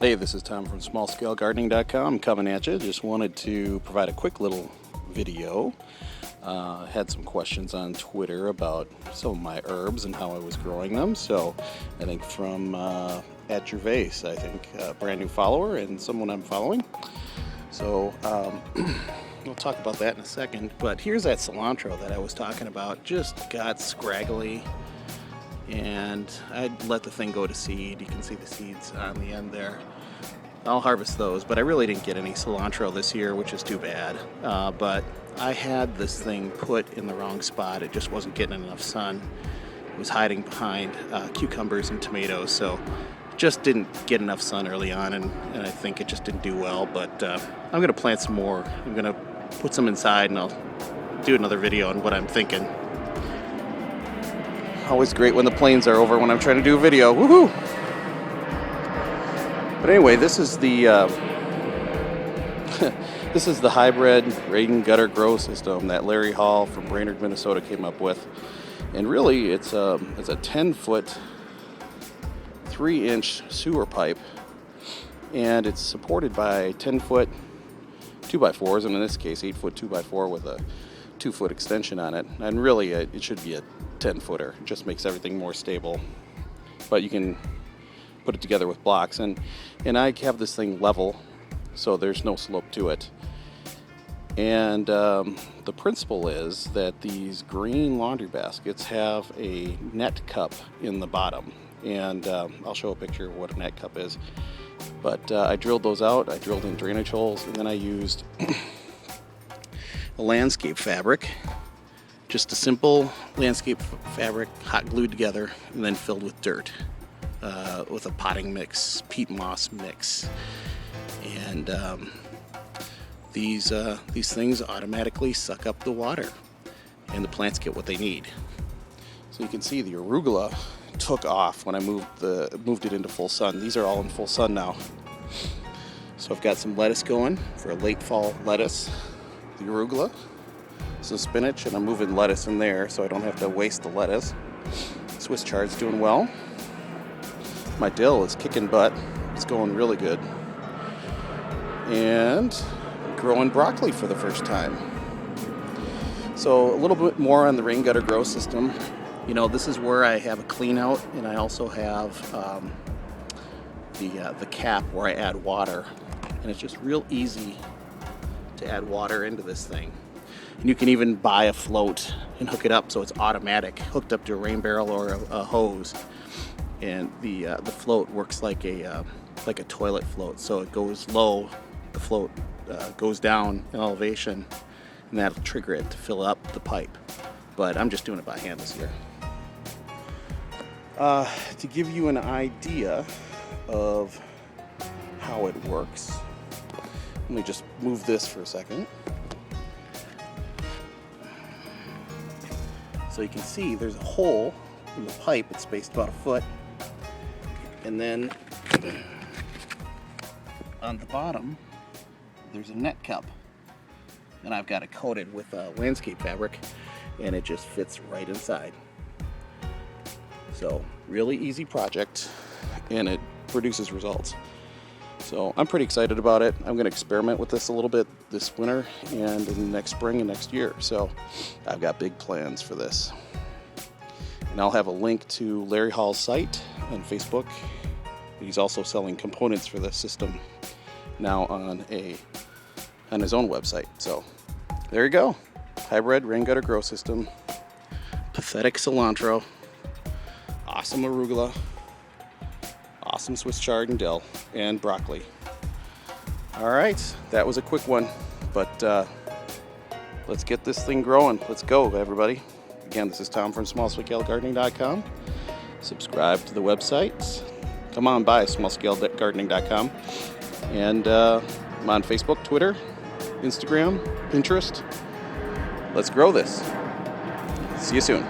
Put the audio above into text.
Hey, this is Tom from smallscalegardening.com coming at you. Just wanted to provide a quick little video. Had some questions on Twitter about some of my herbs and how I was growing them. So I think from at Gervais, I think a brand new follower and someone I'm following. So we'll talk about that in a second. But here's that cilantro that I was talking about. Just got scraggly. And I'd let the thing go to seed. You can see the seeds on the end there. I'll harvest those, but I really didn't get any cilantro this year, which is too bad. But I had this thing put in the wrong spot. It just wasn't getting enough sun. It was hiding behind cucumbers and tomatoes, so just didn't get enough sun early on, and I think it just didn't do well. But I'm going to plant some more. I'm going to put some inside, and I'll do another video on what I'm thinking. Always great when the planes are over when I'm trying to do a video. Woohoo! But anyway, this is the this is the hybrid rain gutter grow system that Larry Hall from Brainerd, Minnesota came up with. And really, it's a 10-foot, 3-inch sewer pipe, and it's supported by 10-foot 2x4s, and in this case, 8-foot 2x4 with a 2-foot extension on it. And really, it should be a 10-footer. It just makes everything more stable. But you can put it together with blocks, and I have this thing level, so there's no slope to it. And the principle is that these green laundry baskets have a net cup in the bottom, and I'll show a picture of what a net cup is. But I drilled those out. I drilled in drainage holes, and then I used a landscape fabric, just a simple landscape fabric, hot glued together, and then filled with dirt, with a potting mix, peat moss mix. And these things automatically suck up the water, and the plants get what they need. So you can see the arugula took off when I moved it into full sun. These are all in full sun now. So I've got some lettuce going for a late fall lettuce, the arugula, some spinach, and I'm moving lettuce in there so I don't have to waste the lettuce. Swiss chard's doing well. My dill is kicking butt. It's going really good. And growing broccoli for the first time. So a little bit more on the rain gutter grow system. You know, this is where I have a clean out, and I also have the cap where I add water. And it's just real easy to add water into this thing. And you can even buy a float and hook it up so it's automatic, hooked up to a rain barrel or a hose. And the float works like a toilet float. So it goes low, the float goes down in elevation, and that'll trigger it to fill up the pipe. But I'm just doing it by hand this year. To give you an idea of how it works, let me just move this for a second. So you can see there's a hole in the pipe. It's spaced about a foot. And then on the bottom, there's a net cup. And I've got it coated with landscape fabric, and it just fits right inside. So really easy project, and it produces results. So I'm pretty excited about it. I'm going to experiment with this a little bit this winter and in the next spring and next year. So I've got big plans for this. And I'll have a link to Larry Hall's site on Facebook. He's also selling components for this system now on his own website. So there you go. Hybrid rain gutter grow system. Pathetic cilantro. Awesome arugula. Awesome Swiss chard and dill, and broccoli. All right, that was a quick one, but let's get this thing growing. Let's go, everybody. Again, this is Tom from smallscalegardening.com. Subscribe to the website. Come on by smallscalegardening.com. And I'm on Facebook, Twitter, Instagram, Pinterest. Let's grow this. See you soon.